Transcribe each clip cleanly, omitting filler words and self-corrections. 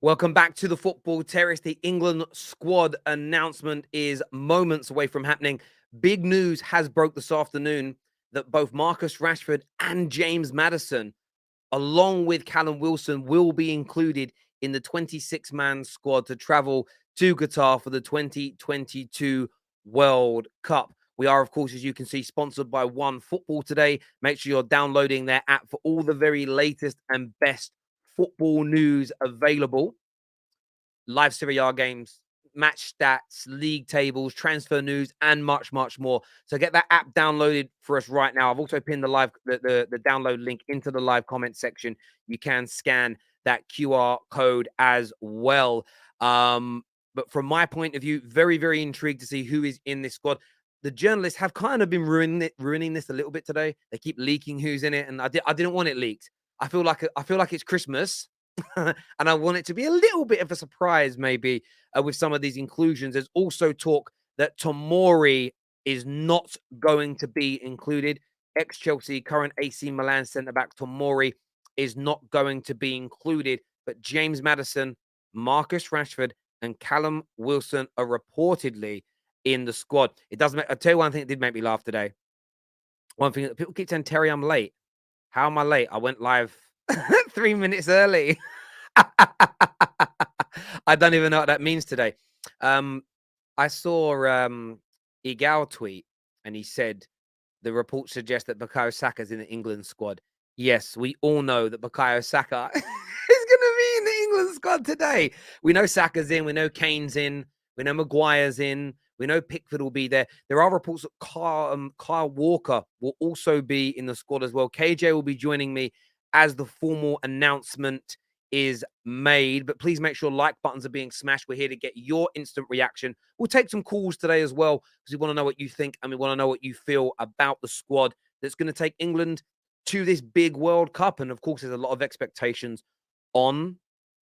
Welcome back to the Football Terrace. The England squad announcement is moments away from happening. Big news has broke this afternoon that both Marcus Rashford and James Maddison, along with Callum Wilson, will be included in the 26-man squad to travel to Qatar for the 2022 World Cup. We are, of course, as you can see, sponsored by One Football today. Make sure you're downloading their app for all the very latest and best football news available. Live Serie A games, match stats, league tables, transfer news, and much, much more. So get that app downloaded for us right now. I've also pinned the download link into the live comment section. You can scan that QR code as well. But from my point of view, very, very intrigued to see who is in this squad. The journalists have kind of been ruining this a little bit today. They keep leaking who's in it, and I didn't want it leaked. I feel like it's Christmas, and I want it to be a little bit of a surprise, maybe with some of these inclusions. There's also talk that Tomori is not going to be included. Ex-Chelsea, current AC Milan centre-back Tomori is not going to be included, but James Maddison, Marcus Rashford, and Callum Wilson are reportedly in the squad. It doesn't make, I'll tell you one thing that did make me laugh today. One thing that people keep saying, Terry, I'm late. How am I late? I went live 3 minutes early. I don't even know what that means today. I saw Igal tweet, and he said the report suggests that Bukayo Saka's in the England squad. Yes, we all know that Bukayo Saka is going to be in the England squad today. We know Saka's in. We know Kane's in. We know Maguire's in. We know Pickford will be there. There are reports that Kyle Walker will also be in the squad as well. KJ will be joining me as the formal announcement is made. But please make sure like buttons are being smashed. We're here to get your instant reaction. We'll take some calls today as well, because we want to know what you think and we want to know what you feel about the squad that's going to take England to this big World Cup. And of course, there's a lot of expectations on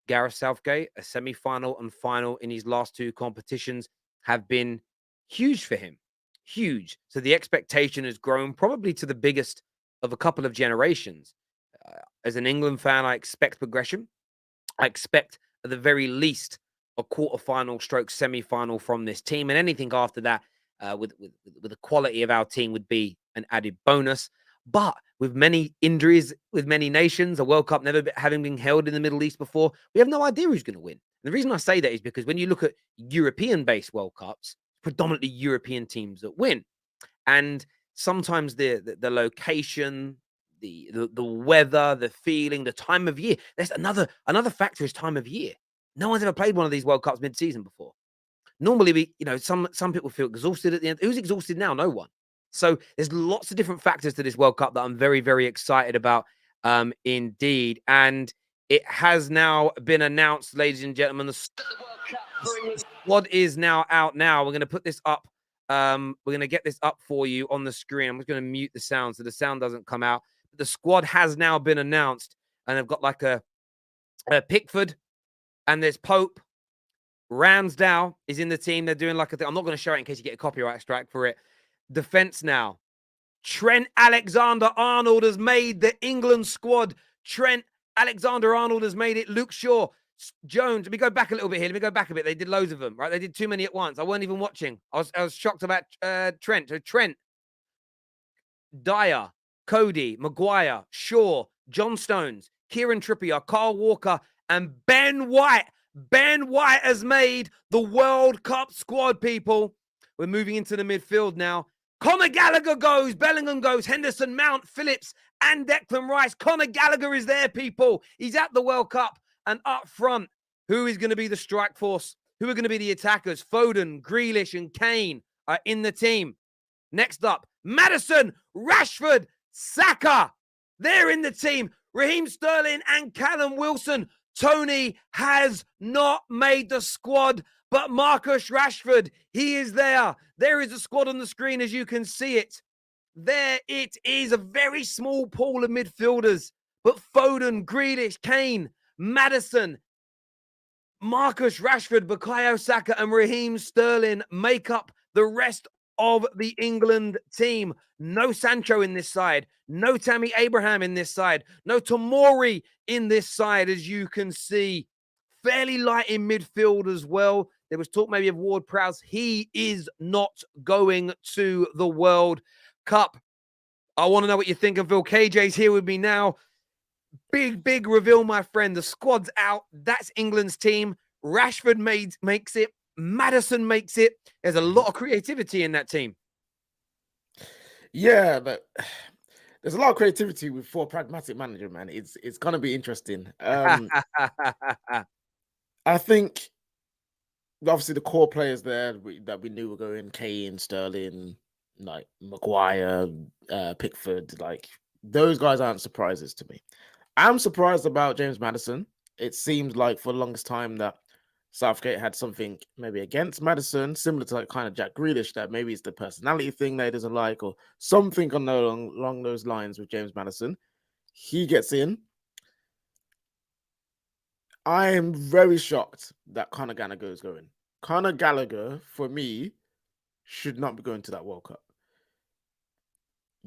Gareth Southgate. A semi-final and final in his last two competitions have been huge for him. Huge. So the expectation has grown probably to the biggest of a couple of generations. As an England fan, I expect progression. I expect, at the very least, a quarterfinal stroke semi-final from this team. And anything after that, with the quality of our team, would be an added bonus. But with many injuries, with many nations, a World Cup never having been held in the Middle East before, we have no idea who's going to win. And the reason I say that is because when you look at European-based World Cups, predominantly European teams that win. And sometimes the location, the weather, the feeling, the time of year. There's another factor is time of year. No one's ever played one of these World Cups mid-season before. Normally, some people feel exhausted at the end. Who's exhausted now? No one. So there's lots of different factors to this World Cup that I'm very, very excited about indeed. And it has now been announced, ladies and gentlemen, the squad is now out now. We're going to put this up. We're going to get this up for you on the screen. I'm just going to mute the sound so the sound doesn't come out. The squad has now been announced, and they've got like a Pickford, and there's Pope. Ramsdale is in the team. They're doing like a thing. I'm not going to show it in case you get a copyright strike for it. Defense now. Trent Alexander-Arnold has made the England squad. Trent Alexander-Arnold has made it. Luke Shaw, Jones. Let me go back a little bit here. Let me go back a bit. They did loads of them, right? They did too many at once. I weren't even watching. I was shocked about Trent. So Trent, Dyer, Cody, Maguire, Shaw, John Stones, Kieran Trippier, Kyle Walker, and Ben White. Ben White has made the World Cup squad, people. We're moving into the midfield now. Conor Gallagher goes, Bellingham goes, Henderson, Mount, Phillips, and Declan Rice. Conor Gallagher is there, people. He's at the World Cup. And up front, who is going to be the strike force? Who are going to be the attackers? Foden, Grealish, and Kane are in the team. Next up, Maddison, Rashford, Saka. They're in the team. Raheem Sterling and Callum Wilson. Tony has not made the squad, but Marcus Rashford, he is there. There is a squad on the screen as you can see it. There it is, a very small pool of midfielders. But Foden, Grealish, Kane, Maddison, Marcus Rashford, Bukayo Saka, and Raheem Sterling make up the rest of the England team. No Sancho in this side. No Tammy Abraham in this side. No Tomori in this side, as you can see. fairly light in midfield as well. There was talk maybe of Ward-Prowse. He is not going to the World Cup. I want to know what you think of Phil. KJ's here with me now. Big reveal, my friend. The squad's out. That's England's team. Rashford makes it. Maddison makes it. There's a lot of creativity in that team. Yeah, but there's a lot of creativity with for a pragmatic manager, man. It's gonna be interesting. I think obviously the core players there that we knew were going, Kane, Sterling, like Maguire, Pickford, like those guys aren't surprises to me. I'm surprised about James Maddison. It seems like for the longest time that Southgate had something maybe against Maddison, similar to like kind of Jack Grealish, that maybe it's the personality thing that he doesn't like, or something along those lines with James Maddison. He gets in. I am very shocked that Conor Gallagher is going. Conor Gallagher, for me, should not be going to that World Cup.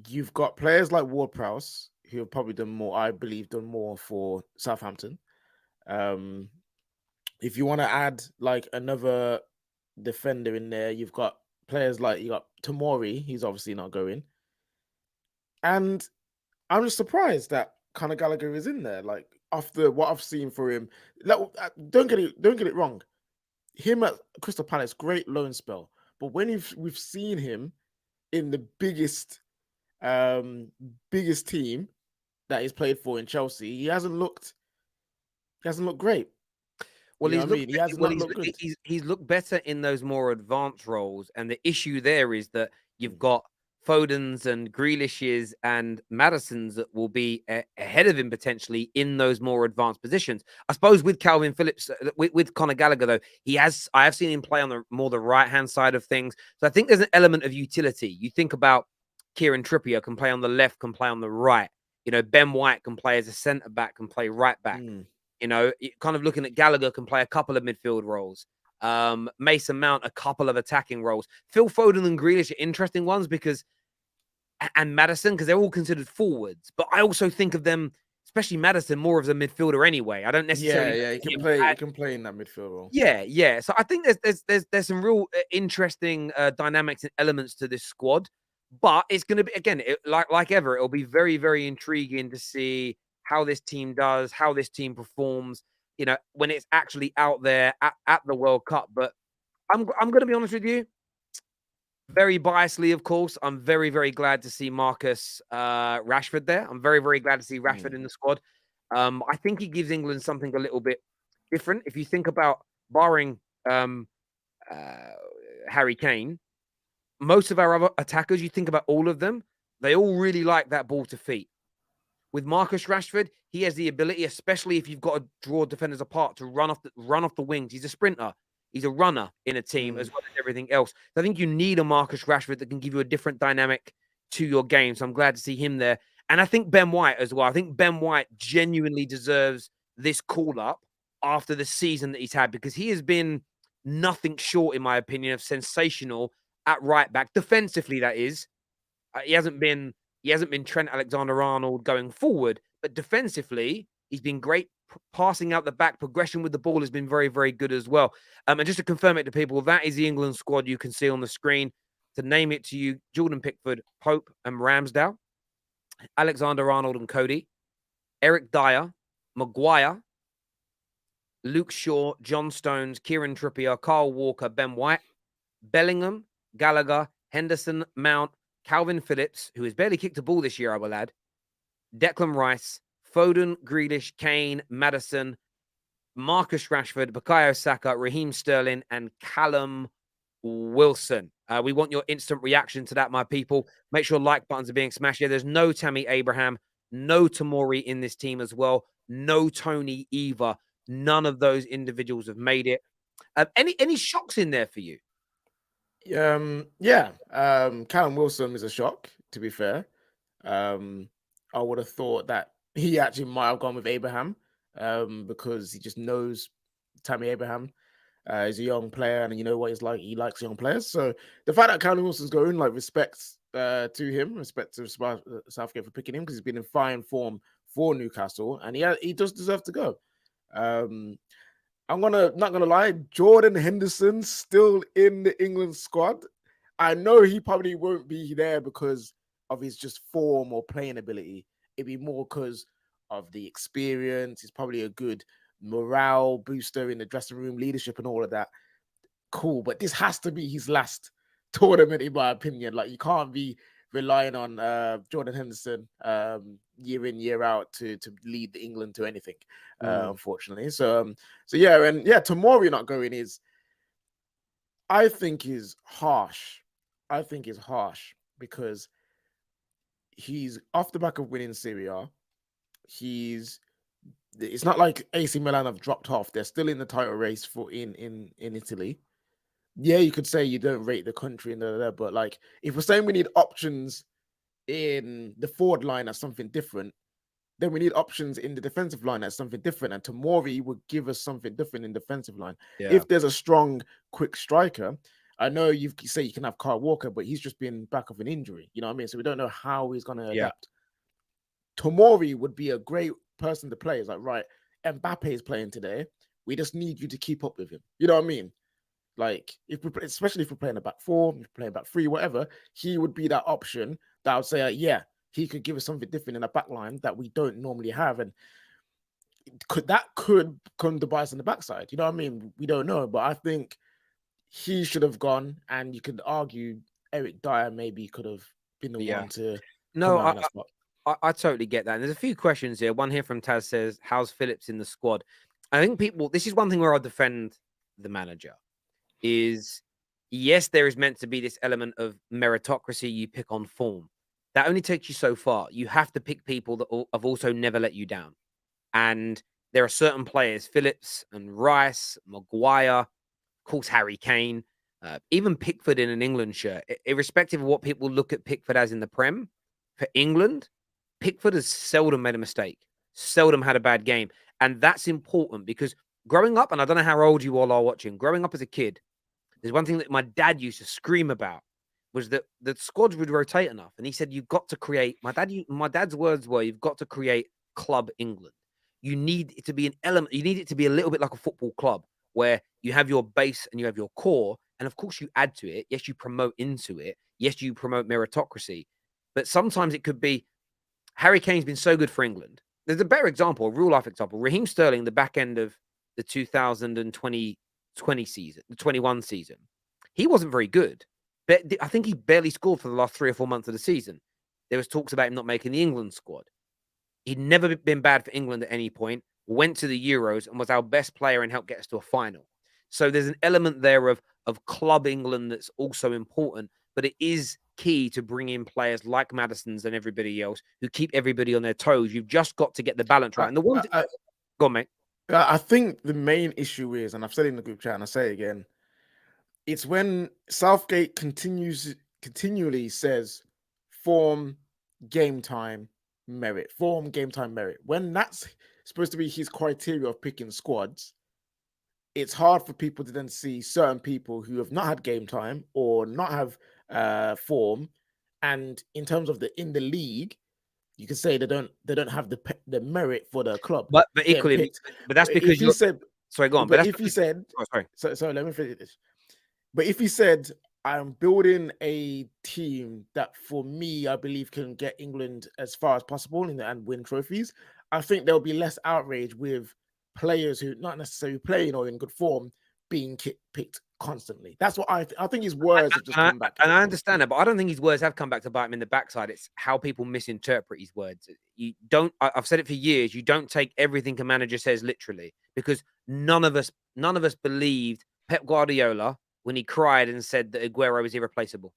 You've got players like Ward-Prowse, who have probably done more, I believe, done more for Southampton. If you want to add like another defender in there, you've got players like you got Tomori, he's obviously not going. And I'm just surprised that Conor Gallagher is in there. Like after what I've seen for him, don't get it wrong. Him at Crystal Palace, great loan spell. But when we've seen him in the biggest team that he's played for in Chelsea, he hasn't looked great. Well, you know what I mean? He has not looked good. He's looked better in those more advanced roles, and the issue there is that you've got Foden's and Grealish's and Maddison's that will be ahead of him potentially in those more advanced positions. I suppose with Calvin Phillips, with Conor Gallagher though, I have seen him play on the right hand side of things. So I think there's an element of utility. You think about Kieran Trippier can play on the left, can play on the right. You know, Ben White can play as a centre back, can play right back. You know, kind of looking at Gallagher can play a couple of midfield roles. Mason Mount, a couple of attacking roles. Phil Foden and Grealish are interesting ones and Maddison, because they're all considered forwards. But I also think of them, especially Maddison, more as a midfielder anyway. I don't necessarily. Yeah, he can play in that midfield role. Yeah. So I think there's some real interesting dynamics and elements to this squad. But it's going to be, again, like ever, it'll be very, very intriguing to see how this team does, how this team performs, you know, when it's actually out there at the World Cup. But I'm going to be honest with you, very biasly, of course. I'm very, very glad to see Marcus Rashford there. I'm very, very glad to see Rashford in the squad. I think he gives England something a little bit different. If you think about barring Harry Kane, most of our other attackers, you think about all of them, they all really like that ball to feet. With Marcus Rashford, he has the ability, especially if you've got to draw defenders apart, to run off the wings. He's a sprinter. He's a runner in a team as well as everything else. So I think you need a Marcus Rashford that can give you a different dynamic to your game. So I'm glad to see him there. And I think Ben White as well. I think Ben White genuinely deserves this call-up after the season that he's had, because he has been nothing short, in my opinion, of sensational at right back. Defensively, that is. He hasn't been Trent Alexander-Arnold going forward, but defensively, he's been great. Passing out the back, progression with the ball has been very, very good as well. And just to confirm it to people, that is the England squad you can see on the screen. To name it to you, Jordan Pickford, Pope and Ramsdale, Alexander-Arnold and Cody, Eric Dyer, Maguire, Luke Shaw, John Stones, Kieran Trippier, Kyle Walker, Ben White, Bellingham, Gallagher, Henderson, Mount, Calvin Phillips, who has barely kicked a ball this year, I will add, Declan Rice, Foden, Grealish, Kane, Maddison, Marcus Rashford, Bukayo Saka, Raheem Sterling, and Callum Wilson. We want your instant reaction to that, my people. Make sure like buttons are being smashed. Yeah, there's no Tammy Abraham, no Tomori in this team as well, no Tony either. None of those individuals have made it. Any shocks in there for you? Callum Wilson is a shock, to be fair. I would have thought that he actually might have gone with Abraham, because he just knows Tammy Abraham. He's a young player, and you know what he's like. He likes young players. So the fact that Callum Wilson's going, like, respect to him, respect to Southgate for picking him, because he's been in fine form for Newcastle, and he does deserve to go. I'm not gonna lie, Jordan Henderson still in the England squad. I know he probably won't be there because of his just form or playing ability. It'd be more because of the experience. He's probably a good morale booster in the dressing room, leadership, and all of that. Cool, but this has to be his last tournament, in my opinion. Like, you can't be relying on Jordan Henderson year in, year out to lead England to anything, unfortunately. So yeah, and yeah, Tomori not going is, I think, is harsh. I think is harsh because he's off the back of winning Serie A. It's not like AC Milan have dropped off. They're still in the title race for in Italy. Yeah, you could say you don't rate the country and but like, if we're saying we need options in the forward line as something different, then we need options in the defensive line as something different. And Tomori would give us something different in defensive line. Yeah. If there's a strong, quick striker, I know you say you can have Kyle Walker, but he's just been back of an injury. You know what I mean? So we don't know how he's going to adapt. Tomori would be a great person to play. It's like, right, Mbappe is playing today. We just need you to keep up with him. You know what I mean? Like, especially if we're playing a back four, if we're playing back three, whatever, he would be that option that I would say, yeah, he could give us something different in a back line that we don't normally have. And could come to bite us on the backside. You know what I mean? We don't know. But I think he should have gone. And you could argue Eric Dyer maybe could have been the one to come out on that spot. I totally get that. And there's a few questions here. One here from Taz says, how's Phillips in the squad? I think this is one thing where I defend the manager is, yes, there is meant to be this element of meritocracy. You pick on form. That only takes you so far. You have to pick people that have also never let you down. And there are certain players, Phillips and Rice, Maguire, of course, Harry Kane, even Pickford in an England shirt. Irrespective of what people look at Pickford as in the Prem, for England, Pickford has seldom made a mistake, seldom had a bad game. And that's important because growing up, and I don't know how old you all are watching, growing up as a kid, there's one thing that my dad used to scream about was that the squads would rotate enough. And he said, you've got to create, my dad's words were, you've got to create Club England. You need it to be an element. You need it to be a little bit like a football club where you have your base and you have your core. And of course you add to it. Yes, you promote into it. Yes, you promote meritocracy. But sometimes it could be, Harry Kane's been so good for England. There's a better example, a real life example. Raheem Sterling, the back end of the 2020 season, the 21 season, he wasn't very good. But I think he barely scored for the last 3 or 4 months of the season. There was talks about him not making the England squad. He'd never been bad for England at any point, went to the Euros and was our best player and helped get us to a final. So there's an element there of Club England that's also important, but it is key to bring in players like Maddison's and everybody else who keep everybody on their toes. You've just got to get the balance right. And the one go on, mate. I think the main issue is, and I've said it in the group chat and I say it again, it's when Southgate continually says form, game time, merit. Form, game time, merit. When that's supposed to be his criteria of picking squads, it's hard for people to then see certain people who have not had game time or not have form. And in terms of in the league, you can say they don't have the merit for the club. But equally, but that's because you said, sorry, go on. But if he said, sorry, let me finish this. But if he said, I'm building a team that, for me, I believe can get England as far as possible and win trophies, I think there'll be less outrage with players who not necessarily playing or in good form being picked constantly. That's what I think his words have just come back. And I understand that, but I don't think his words have come back to bite him in the backside. It's how people misinterpret his words. You don't, I've said it for years, you don't take everything a manager says literally, because none of us believed Pep Guardiola when he cried and said that Aguero is irreplaceable.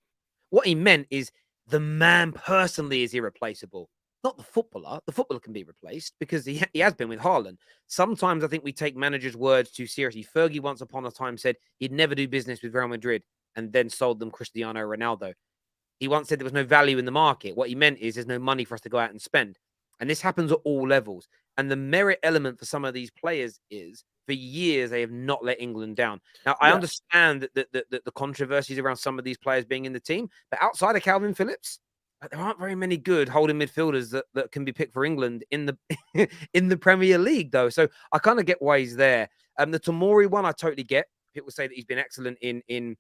What he meant is the man personally is irreplaceable, not the footballer. The footballer can be replaced because he has been with Haaland. Sometimes I think we take managers' words too seriously. Fergie once upon a time said he'd never do business with Real Madrid and then sold them Cristiano Ronaldo. He once said there was no value in the market. What he meant is there's no money for us to go out and spend. And this happens at all levels. And the merit element for some of these players is, for years, they have not let England down. Now, I understand that the controversies around some of these players being in the team, but outside of Calvin Phillips, there aren't very many good holding midfielders that can be picked for England in the in the Premier League, though. So I kind of get why he's there. The Tomori one, I totally get. People say that he's been excellent in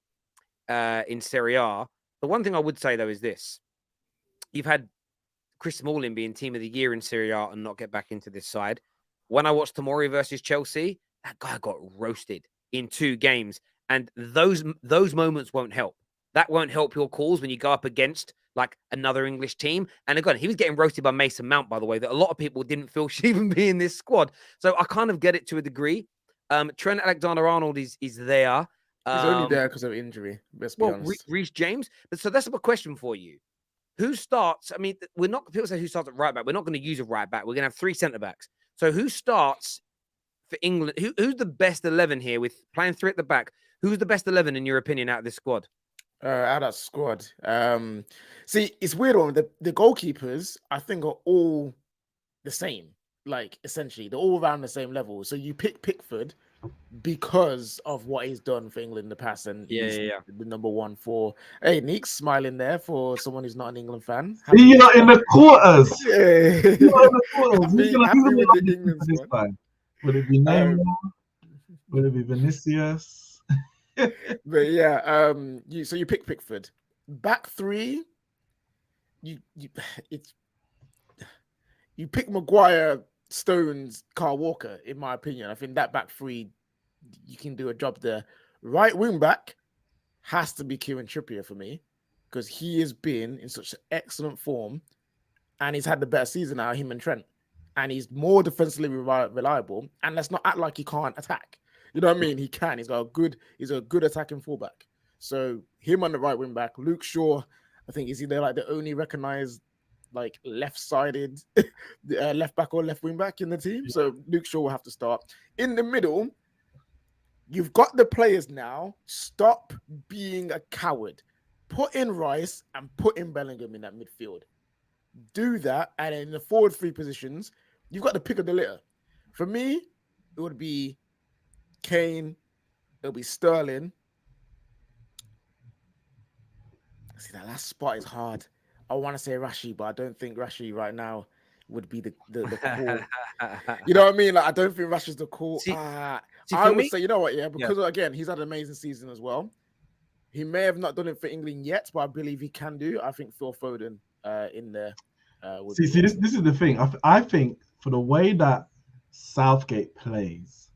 Serie A. The one thing I would say though is this: you've had Chris Smalling being Team of the Year in Serie A and not get back into this side. When I watched Tomori versus Chelsea, that guy got roasted in 2 games, and those moments won't help. That won't help your cause when you go up against like another English team. And again, he was getting roasted by Mason Mount, by the way, that a lot of people didn't feel should even be in this squad. So I kind of get it to a degree. Trent Alexander-Arnold is there. He's only there because of injury. Let's be honest. Reece James. But so that's a question for you. Who starts? I mean, we're not. People say who starts at right back. We're not going to use a right back. We're going to have 3 centre backs. So who starts for England? Who's the best 11 here with playing 3 at the back? Who's the best 11 in your opinion out of this squad? Out of that squad. See, it's weird one. The goalkeepers, I think, are all the same. Like essentially, they're all around the same level. So you pick Pickford because of what he's done for England in the past, and he's the number 1 for. Hey, Nick's smiling there for someone who's not an England fan. You're not in the quarters. Yeah. You're not in the quarters. Happy with the England this squad. time? Would it be Neymar? Would it be Vinicius? But yeah, you pick Pickford. Back 3, you pick Maguire, Stones, Kyle Walker, in my opinion. I think that back 3, you can do a job there. Right wing back has to be Kieran Trippier for me, because he has been in such excellent form and he's had the better season out of him and Trent. And he's more defensively reliable. And let's not act like he can't attack. You know what I mean? He can. He's a good attacking fullback. So him on the right wing back, Luke Shaw, I think is either like the only recognized like left-sided left back or left wing back in the team. So Luke Shaw will have to start. In the middle, you've got the players now. Stop being a coward. Put in Rice and put in Bellingham in that midfield. Do that, and in the forward 3 positions, you've got the pick of the litter. For me, it would be Kane. It'll be Sterling. See, that last spot is hard. I want to say Rashi, but I don't think Rashi right now would be the call. You know what I mean? Like, I don't think Rashi's the call. I would say, you know what? Yeah, because again, he's had an amazing season as well. He may have not done it for England yet, but I believe he can do. I think Phil Foden in there. This is the thing. I think for the way that Southgate plays.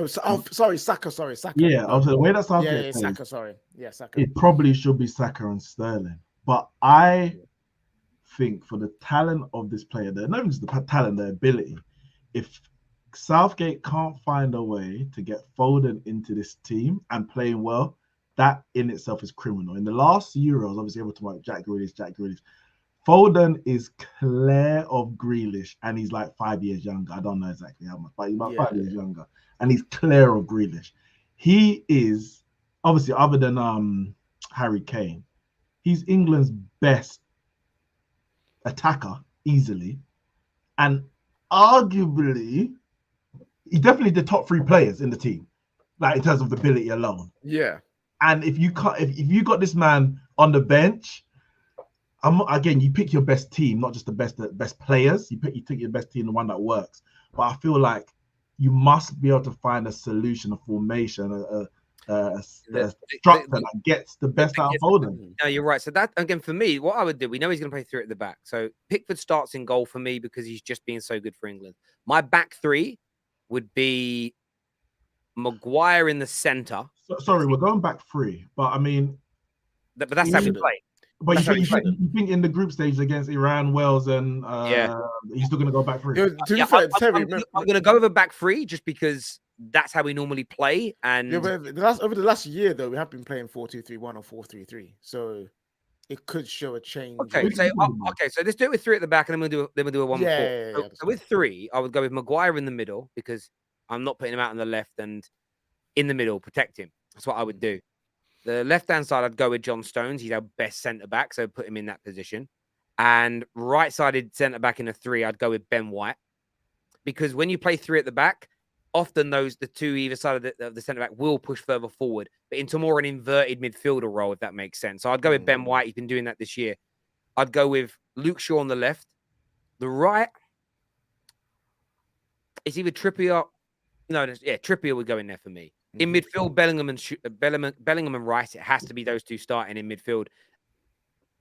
Sorry, Saka. Yeah, the way that Southgate plays. Saka. Sorry, Saka. It probably should be Saka and Sterling, but I think for the talent of this player, not even just the talent, the ability. If Southgate can't find a way to get Foden into this team and playing well, that in itself is criminal. In the last Euros, obviously, able to watch Jack Grealish. Foden is clear of Grealish, and he's like 5 years younger. I don't know exactly how much, but he's about 5 years younger, and he's clear of Grealish. He is obviously, other than Harry Kane, he's England's best attacker easily, and arguably, he's definitely the top 3 players in the team, like in terms of ability alone. Yeah. And if you got this man on the bench, again, you pick your best team, not just the best players. You take your best team, the one that works. But I feel like you must be able to find a solution, a formation, a structure that gets the best out of Foden. No, you're right. So that, again, for me, what I would do, we know he's going to play 3 at the back. So Pickford starts in goal for me because he's just being so good for England. My back 3 would be Maguire in the centre. Sorry, we're going back 3, but I mean, but that's how we play. But you think in the group stage against Iran, Wales, and he's still going to go back 3? I'm going to go over back 3 just because that's how we normally play. And over the last year, though, we have been playing 4-2-3-1 or 4-3-3, so it could show a change. Okay, so let's do it with 3 at the back, and then we'll do a 1-4. So with 3, I would go with Maguire in the middle because I'm not putting him out on the left, and in the middle, protect him. That's what I would do. The left-hand side, I'd go with John Stones. He's our best centre-back, so put him in that position. And right-sided centre-back in a 3, I'd go with Ben White. Because when you play 3 at the back, often the 2 either side of the centre-back will push further forward, but into more an inverted midfielder role, if that makes sense. So I'd go with Ben White. He's been doing that this year. I'd go with Luke Shaw on the left. The right, it's either Trippier No, Trippier would go in there for me. In Mhm. midfield, Bellingham and Rice. It has to be those two starting in midfield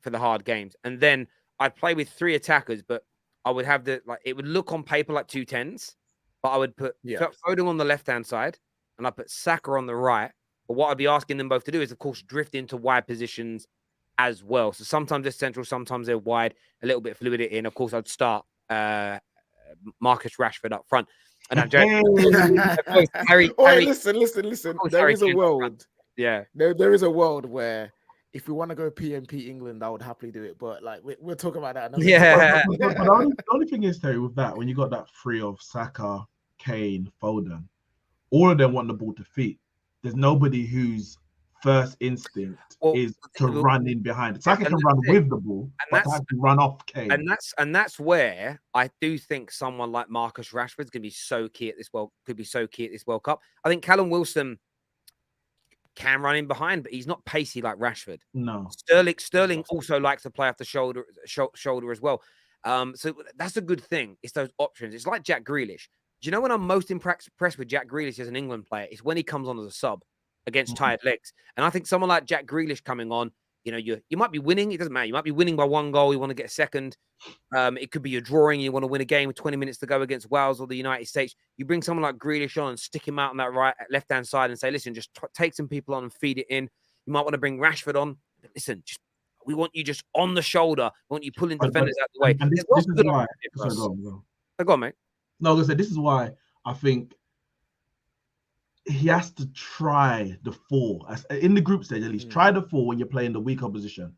for the hard games. And then I'd play with 3 attackers, but I would have it would look on paper like 2 10s, but I would put Foden on the left-hand side and I put Saka on the right. But what I'd be asking them both to do is, of course, drift into wide positions as well. So sometimes they're central, sometimes they're wide, a little bit of fluidity. And of course, I'd start Marcus Rashford up front. And I'd Harry, listen. There is a world. Yeah. There is a world where if we want to go PMP England, I would happily do it. But like we'll talk about that. Yeah. But the only thing is, Terry, with that, when you got that 3 of Saka, Kane, Foden, all of them want the ball to feet. There's nobody whose first instinct is to run in behind it. Saka can run with the ball, but has to run off Kane. And that's where I do think someone like Marcus Rashford's going to be so key at this World Cup. I think Callum Wilson can run in behind, but he's not pacey like Rashford. No. Sterling also likes to play off the shoulder as well. So that's a good thing. It's those options. It's like Jack Grealish. Do you know when I'm most impressed with Jack Grealish as an England player? It's when he comes on as a sub against tired legs. And I think someone like Jack Grealish coming on, you might be winning. It doesn't matter. You might be winning by 1 goal. You want to get a second. It could be you're drawing. You want to win a game with 20 minutes to go against Wales or the United States. You bring someone like Grealish on and stick him out on that left-hand side and say, listen, just take some people on and feed it in. You might want to bring Rashford on. But listen, we want you just on the shoulder. We want you pulling defenders out of the way. And this is why. Go on, mate. No, I was going to say, this is why I think he has to try the 4 in the group stage, at least. Try the 4 when you're playing the weak opposition.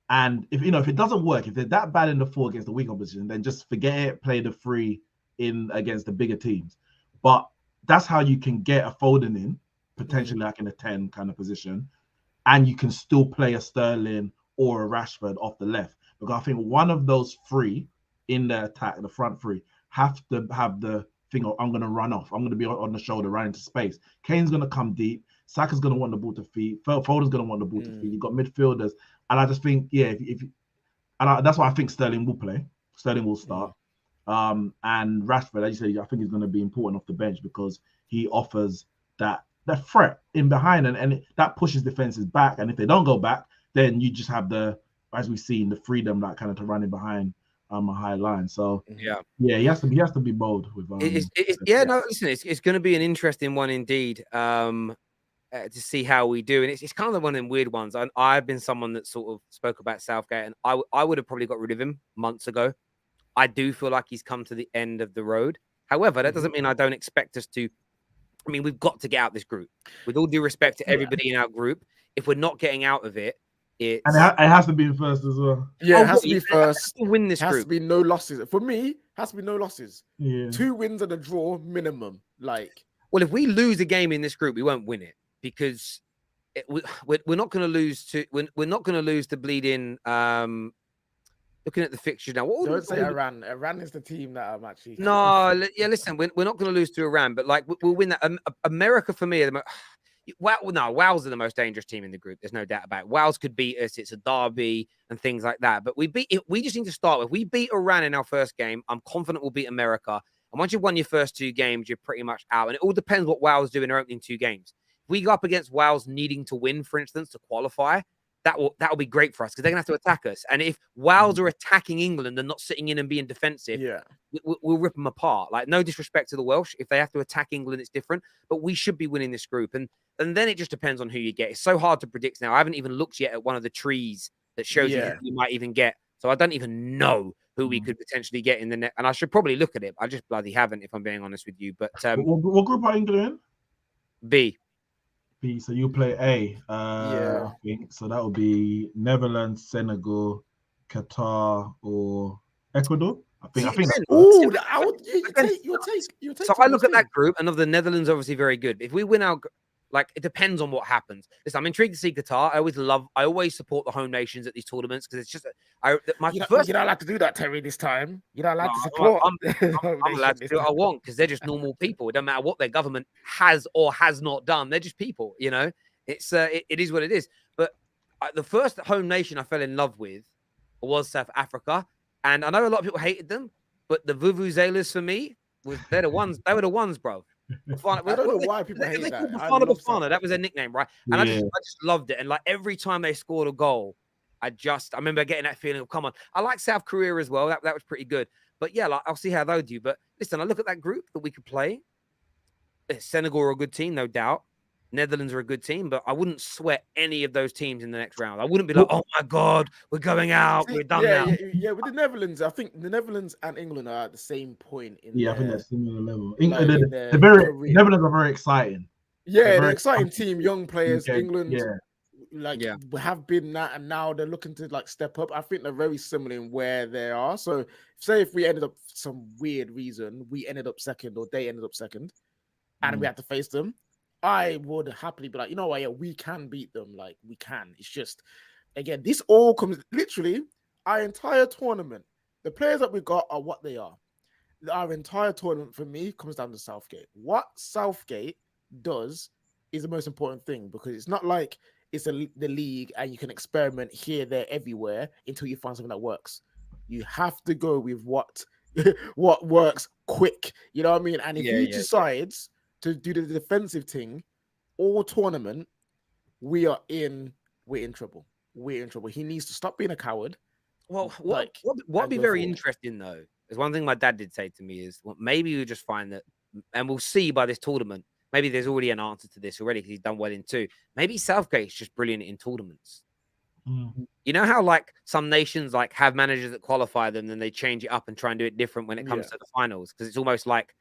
And if it doesn't work, if they're that bad in the 4 against the weak opposition, then just forget it, play the 3 in against the bigger teams. But that's how you can get a Foden in, potentially like in a 10 kind of position, and you can still play a Sterling or a Rashford off the left. Because I think one of those 3 in the attack, the front 3, have to have the thing of, I'm going to run off. I'm going to be on the shoulder, run into space. Kane's going to come deep. Saka's going to want the ball to feet. Foden's going to want the ball to feet. You've got midfielders. And I just think, that's why I think Sterling will play. Sterling will start. And Rashford, as you say, I think he's going to be important off the bench because he offers that threat in behind and that pushes defenses back. And if they don't go back, then you just have as we've seen, the freedom that kind of to run in behind a high line. So he has to be bold with. Listen, it's going to be an interesting one indeed. To see how we do, and it's kind of one of them weird ones. I've been someone that sort of spoke about Southgate, and I would have probably got rid of him months ago. I do feel like he's come to the end of the road. However, that doesn't mean I don't expect us to. I mean, we've got to get out this group. With all due respect to everybody in our group, if we're not getting out of it, it has to be first as well. Yeah, it has to be first. To win this group. Has to be no losses. For me, it has to be no losses. Yeah. 2 wins and a draw minimum. Well, if we lose a game in this group, we won't win it because we're not going to lose to we're not going to lose to bleed in. Looking at the fixture now, don't say Iran. Iran is the team that I'm actually. No, listen, we're not going to lose to Iran, but we'll win that. America for me, Wales are the most dangerous team in the group. There's no doubt about it. Wales could beat us. It's a derby and things like that. But we just need to start with. We beat Iran in our first game. I'm confident we'll beat America. And once you've won your first 2 games, you're pretty much out. And it all depends what Wales do in their opening 2 games. If we go up against Wales needing to win, for instance, to qualify, that will be great for us because they're going to have to attack us. And if Wales are attacking England and not sitting in and being defensive, we'll rip them apart. Like, no disrespect to the Welsh. If they have to attack England, it's different. But we should be winning this group. And then it just depends on who you get. It's so hard to predict now. I haven't even looked yet at one of the trees that shows you who you might even get. So I don't even know who we could potentially get in the net. And I should probably look at it. I just bloody haven't, if I'm being honest with you. But what group are England in? B. So you play A. I think so. That would be Netherlands, Senegal, Qatar, or Ecuador. I think. Oh, your take. So I look at that group, and of the Netherlands, obviously very good. If we win our, it depends on what happens. Listen, I'm intrigued to see Qatar. I always support the home nations at these tournaments because it's just you're not allowed to do that, Terry. This time you're not allowed to support. I'm allowed to do what I want because they're just normal people. It doesn't matter what their government has or has not done. They're just people. It's it is what it is. But the first home nation I fell in love with was South Africa, and I know a lot of people hated them, but the Vuvuzelas for me they were the ones, bro. Bafana, I don't know what why people hate they that. called I Bafana love Bafana. Southgate. That was their nickname, right? And I just loved it. And like every time they scored a goal, I remember getting that feeling of, come on. I like South Korea as well. That was pretty good. But yeah, like I'll see how those do. But listen, I look at that group that we could play. Senegal are a good team, no doubt. Netherlands are a good team, but I wouldn't sweat any of those teams in the next round. I wouldn't be like, oh my God, we're going out. We're done now. Yeah. With the Netherlands, I think the Netherlands and England are at the same point in I think they're similar level. like, Netherlands are very exciting. Yeah, they're an exciting team, young players. Okay. England, Yeah. have been that, and now they're looking to like step up. I think they're very similar in where they are. So, say if we ended up for some weird reason, we ended up second or they ended up second, and we had to face them, I would happily be like, you know what, yeah, we can beat them. Like we can. It's just, again, this all comes literally our entire tournament. The players that we got are what they are. Our entire tournament for me comes down to Southgate. What Southgate does is the most important thing, because it's not like it's the league and you can experiment here, there, everywhere until you find something that works. You have to go with what works quick. You know what I mean? And if he decides to do the defensive thing all tournament, we're in trouble. We're in trouble. He needs to stop being a coward. Well, what'd be very interesting though, is one thing my dad did say to me is, well, maybe we'll just find that, and we'll see by this tournament. Maybe there's already an answer to this already because he's done well in two. Maybe Southgate's just brilliant in tournaments. You know how like some nations like have managers that qualify them, then they change it up and try and do it different when it comes to the finals, because it's almost like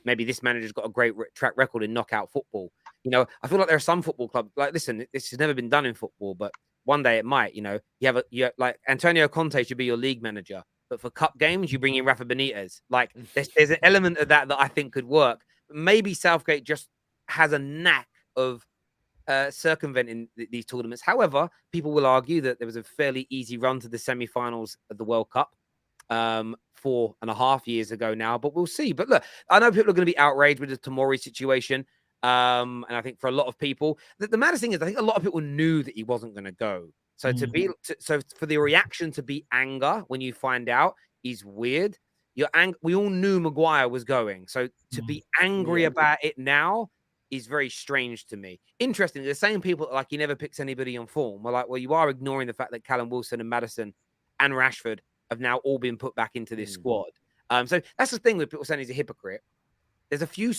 maybe this manager's got a great track record in knockout football. You know, I feel like there are some football clubs like, listen, this has never been done in football, but one day it might. You know, you have like Antonio Conte should be your league manager, but for cup games you bring in Rafa Benitez. Like there's an element of that I think could work. Maybe Southgate just has a knack of circumventing these tournaments. However, people will argue that there was a fairly easy run to the semi-finals of the World Cup 4.5 years ago now, but we'll see. But look, I know people are going to be outraged with the Tomori situation. And I think for a lot of people, the maddest thing is I think a lot of people knew that he wasn't going to go. So so for the reaction to be anger when you find out is weird. We all knew Maguire was going. So to be angry about it now is very strange to me. Interesting. The same people that like he never picks anybody on form were like, well, you are ignoring the fact that Callum Wilson and Maddison and Rashford have now all been put back into this squad. So that's the thing with people saying he's a hypocrite. There's a few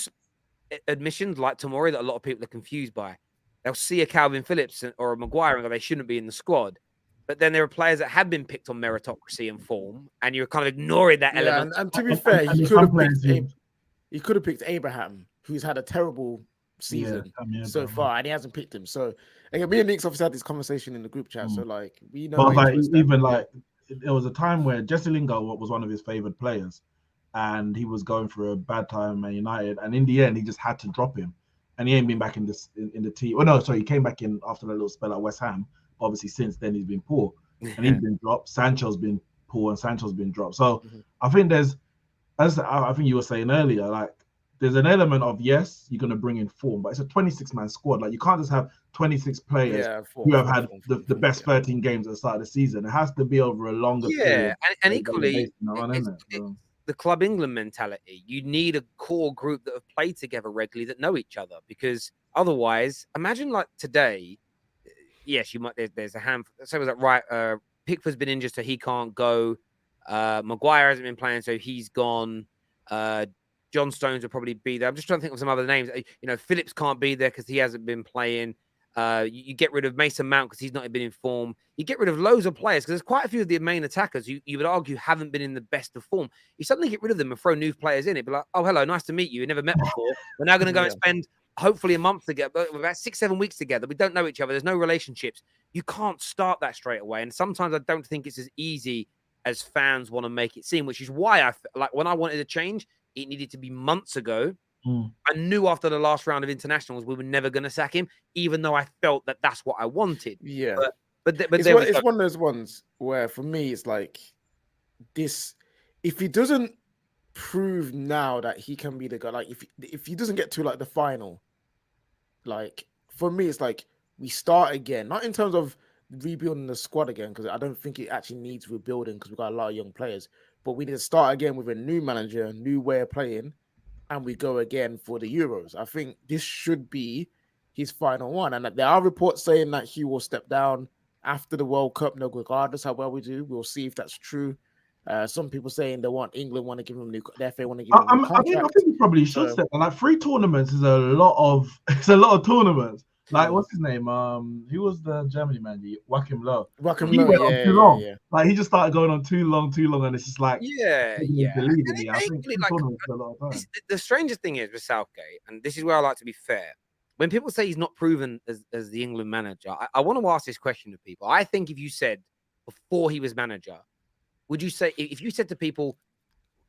admissions like Tomori that a lot of people are confused by. They'll see a Calvin Phillips or a Maguire and go, they shouldn't be in the squad. But then there are players that have been picked on meritocracy and form, and you're kind of ignoring that element. And to be fair, he could have picked Abraham, who's had a terrible season so far, and he hasn't picked him. So again, me and Nick's obviously had this conversation in the group chat. So like we know, but like even like there was a time where Jesse Lingard was one of his favored players, and he was going through a bad time at United, and in the end he just had to drop him, and he ain't been back in the team. Oh no, sorry, he came back in after that little spell at West Ham. Obviously since then he's been poor, and he's been dropped. Sancho's been poor, and Sancho's been dropped. So I think I think you were saying earlier, like there's an element of, yes, you're going to bring in form, but it's a 26-man squad. Like you can't just have 26 players who have had the best 13 games at the start of the season. It has to be over a longer period. And equally, the Club England mentality. You need a core group that have played together regularly that know each other, because otherwise, imagine like today, yes, you might. There's a handful. So was that right? Pickford's been injured, so he can't go. Maguire hasn't been playing, so he's gone. John Stones will probably be there. I'm just trying to think of some other names. You know, Phillips can't be there because he hasn't been playing. You get rid of Mason Mount because he's not been in form. You get rid of loads of players because there's quite a few of the main attackers you would argue haven't been in the best of form. You suddenly get rid of them and throw new players in. It'd be like, oh, hello, nice to meet you. We never met before. We're now going to go and spend hopefully a month together, about 6-7 weeks together. We don't know each other. There's no relationships. You can't start that straight away. And sometimes I don't think it's as easy as fans want to make it seem, which is why I like when I wanted to change, it needed to be months ago. I knew after the last round of internationals we were never going to sack him, even though I felt that that's what I wanted. Yeah, but it's one of those ones where for me it's like this: if he doesn't prove now that he can be the guy, like if he doesn't get to like the final, like for me it's like we start again, not in terms of rebuilding the squad again, because I don't think it actually needs rebuilding because we've got a lot of young players, but we need to start again with a new manager, a new way of playing, and we go again for the Euros. I think this should be his final one. And there are reports saying that he will step down after the World Cup, no, regardless how well we do. We'll see if that's true. Some people saying England want to give him a new, the FA want to give him a new contract. I think he probably should step down. Like 3 tournaments is a lot of tournaments. Like what's his name? Who was the Germany man? Joachim Low. Joachim He Low, went on too long. Yeah. Like he just started going on too long, and it's just like yeah. Deleting me. I think 3 tournaments is a lot of time. The strangest thing is with Southgate, and this is where I like to be fair. When people say he's not proven as the England manager, I want to ask this question to people. I think if you said before he was manager, would you say, if you said to people,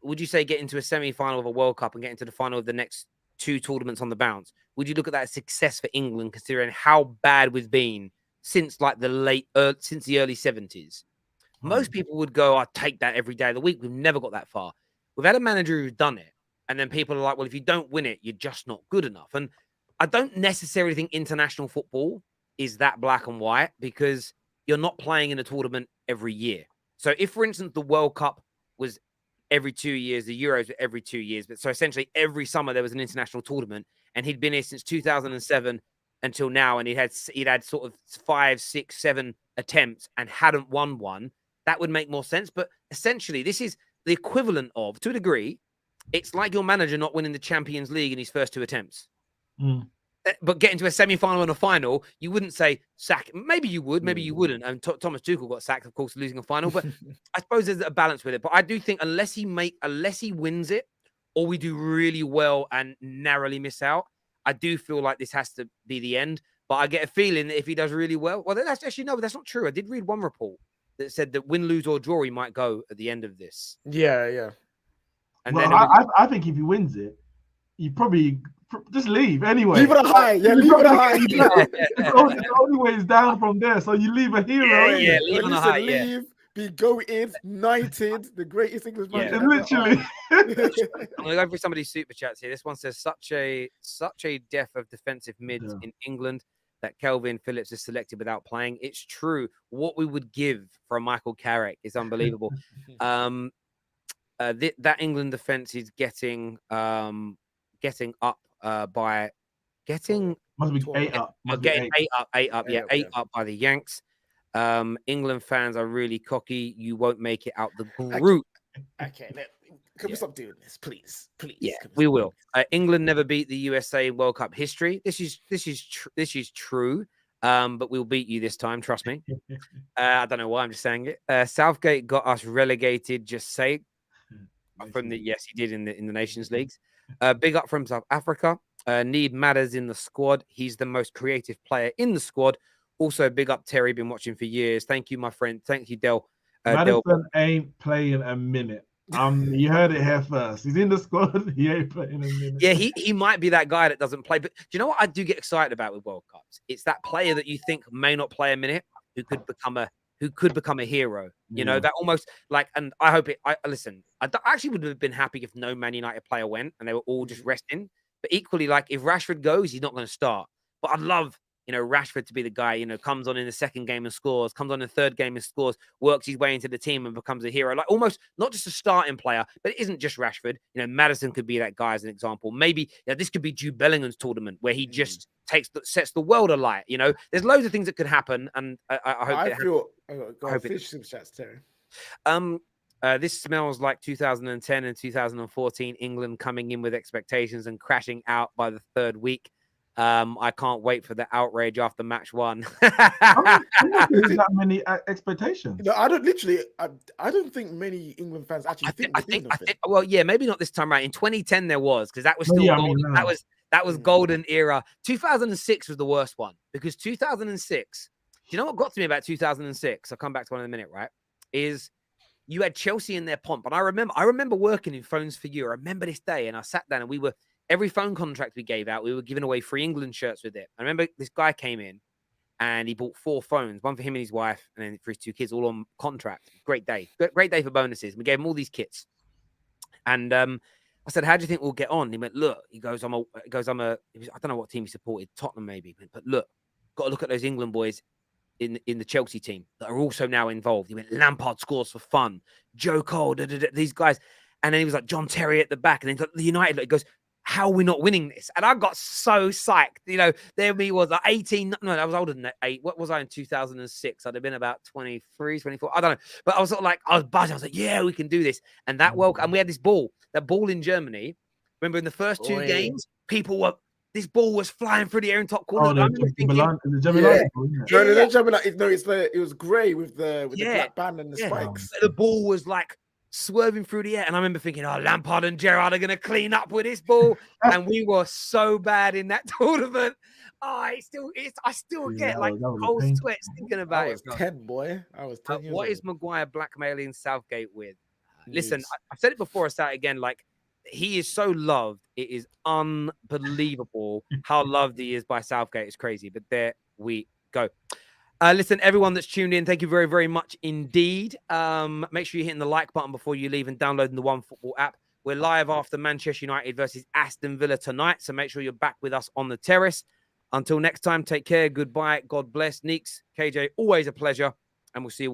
would you say get into a semi-final of a World Cup and get into the final of the next 2 tournaments on the bounce? Would you look at that as success for England, considering how bad we've been since like since the early 70s? Most people would go, I'd take that every day of the week. We've never got that far. We've had a manager who's done it. And then people are like, well, if you don't win it, you're just not good enough. And I don't necessarily think international football is that black and white, because you're not playing in a tournament every year. So if, for instance, the World Cup was every 2 years, the Euros were every 2 years, but so essentially every summer there was an international tournament, and he'd been here since 2007 until now, and he'd had sort of 5, 6, 7 attempts and hadn't won one, that would make more sense. But essentially, this is the equivalent of, to a degree, it's like your manager not winning the Champions League in his first 2 attempts. But getting to a semi-final and a final, you wouldn't say sack. Maybe you would, maybe you wouldn't. And Thomas Tuchel got sacked, of course, losing a final. But I suppose there's a balance with it. But I do think unless he wins it, or we do really well and narrowly miss out, I do feel like this has to be the end. But I get a feeling that if he does really well, that's actually no, that's not true. I did read one report that said that win, lose, or draw, he might go at the end of this. Yeah. And then I think if he wins it, you probably just leave anyway. Leave it a high. Yeah, leave it a high. The only way is down from there. So you leave a hero. Yeah, leave it a high. Leave, be goated, knighted, the greatest English man. Literally. I'm gonna go through some of these super chats here. This one says such a death of defensive mids in England that Kelvin Phillips is selected without playing. It's true. What we would give for a Michael Carrick is unbelievable. That England defense is getting up by getting must be 8 up. Getting 8 up. Yeah, 8 up by the Yanks. England fans are really cocky. You won't make it out the group. Okay, can we stop doing this, please? Yeah, we will. England never beat the USA in World Cup history. This is true. But we'll beat you this time. Trust me. I don't know why I'm just saying it. Southgate got us relegated. Just say yes, he did in the Nations Leagues. Big up from South Africa. Need matters in the squad. He's the most creative player in the squad. Also, big up Terry. Been watching for years. Thank you, my friend. Thank you, Del. Madison ain't playing a minute. You heard it here first. He's in the squad. He ain't playing a minute. Yeah, he might be that guy that doesn't play. But do you know what I do get excited about with World Cups? It's that player that you think may not play a minute who could become a hero. You know, that almost like, and I hope listen, I actually would have been happy if no Man United player went and they were all just resting. But equally, like if Rashford goes, he's not going to start. But I'd love, Rashford to be the guy, comes on in the second game and scores, comes on in the third game and scores, works his way into the team and becomes a hero. Like almost not just a starting player, but it isn't just Rashford. Madison could be that guy as an example. Maybe this could be Jude Bellingham's tournament where he just sets the world alight. There's loads of things that could happen, and I hope finish super chats, Terry. This smells like 2010 and 2014 England coming in with expectations and crashing out by the third week. I can't wait for the outrage after match 1. I'm not getting that many expectations. No, I don't think many England fans actually think. I think. Well, yeah, maybe not this time right. In 2010 there was, because that was still golden. That was golden era. 2006 was the worst one, because 2006. Do you know what got to me about 2006? I'll come back to one in a minute. Right? Is you had Chelsea in their pomp, and I remember working in Phones for You. I remember this day, and I sat down, and we were. Every phone contract we gave out, we were giving away free England shirts with it. I remember this guy came in and he bought 4 phones, one for him and his wife, and then for his 2 kids, all on contract. Great day. Great day for bonuses. We gave him all these kits. And I said, how do you think we'll get on? He went, look, I don't know what team he supported, Tottenham maybe. But look, got to look at those England boys in the Chelsea team that are also now involved. He went, Lampard scores for fun. Joe Cole, these guys. And then he was like, John Terry at the back. And then the United, he goes, how are we not winning this? And I got so psyched. You know, there me was like 18. No, I was older than that. 8. What was I in 2006? I'd have been about 23, 24. I don't know. But I was sort of like, I was buzzing. I was like, yeah, we can do this. And that and we had this ball, that ball in Germany. Remember in the first 2 games, this ball was flying through the air in top corner. Oh, it was grey with the black band and the spikes. The ball was like swerving through the air, and I remember thinking, "Oh, Lampard and Gerrard are going to clean up with this ball," and we were so bad in that tournament. I still get like cold sweats thinking about it. I was 10, boy. I was 10 years What old. is Maguire blackmailing Southgate with? Listen, I've said it before. I say it again. Like, he is so loved. It is unbelievable how loved he is by Southgate. It's crazy. But there we go. Listen, everyone that's tuned in, thank you very, very much indeed. Make sure you're hitting the like button before you leave and downloading the OneFootball app. We're live after Manchester United versus Aston Villa tonight, so make sure you're back with us on the terrace. Until next time, take care. Goodbye. God bless. Neeks, KJ, always a pleasure. And we'll see you all.